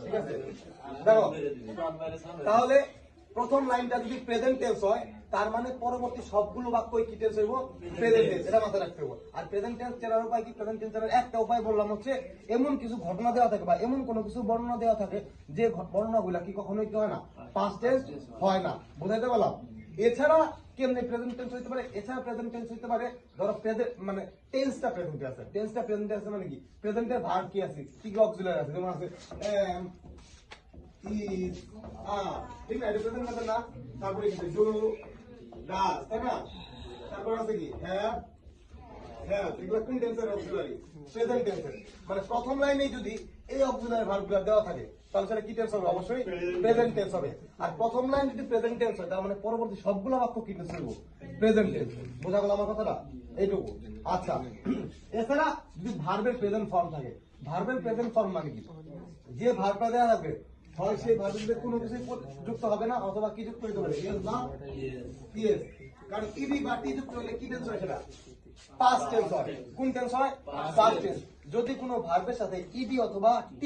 ঠিক আছে, দেখো তাহলে প্রথম লাইনটা যদি প্রেজেন্ট টেন্স হয় তার মানে পরবর্তী সবগুলো বাক্য কি টেন্স হইব? Present tense. এটা মাথায় রাখতে হবে। আর প্রেজেন্ট টেন্স চেনার উপায় কি? প্রেজেন্ট টেন্সের একটা উপায় বললাম হচ্ছে এমন কিছু ঘটনা দেওয়া থাকে বা এমন কোনো কিছু বর্ণনা দেওয়া থাকে যে বর্ণনাগুলা কি কখনোই কি হয় না? পাস্ট টেন্স হয় না। বুঝাইতে পারলাম? এছাড়া কেমনে প্রেজেন্ট টেন্স হইতে পারে? এছাড়া প্রেজেন্ট টেন্স হইতে পারে ধরো প্রেজেন্ট মানে টেন্সটা প্রেজেন্টে আছে, টেন্সটা প্রেজেন্টে আছে মানে কি? প্রেজেন্টের ভার্ব কি আছে? কি কি অক্সিলারি আছে? যেমন আছে is ঠিক না? এটা প্রেজেন্ট আছে না? তারপরে কি ডু ডাজ, তাই না? তারপর আছে কি হ্যাভ হ্যাভ, এগুলো কোন টেন্সের অক্সিলারি? প্রেজেন্ট টেন্সের। মানে প্রথম লাইনে যদি এই অক্সিলারি ভার্বগুলো দেওয়া থাকে তাহলে সেটা কি টেন্স হবে? অবশ্যই প্রেজেন্ট টেন্স হবে। আর প্রথম লাইন যদি প্রেজেন্ট টেন্স হয় তার মানে পরবর্তী সবগুলো বাক্য কি টেন্স হবে? Present tense. বোঝা গেল আমার কথাটা? এইটুকু। আচ্ছা, এছাড়া যদি ভার্বের প্রেজেন্ট ফর্ম থাকে, ভার্বের প্রেজেন্ট ফর্ম মানে কি? যে ভার্বটা দেওয়া থাকবে হয় সেই ভার্বের সাথে কোনো কিছু যুক্ত হবে না অথবা কি যুক্ত হইতে পারে? ইয়েস না ইয়েস। কারণ ইবি বা টি যুক্ত হলে কি টেন্স হয়? সেটা পাস্ট টেন্স হয়। কোন টেন্স হয়? Past tense. যদি কোনো ভার্বের সাথে ইবি অথবা টি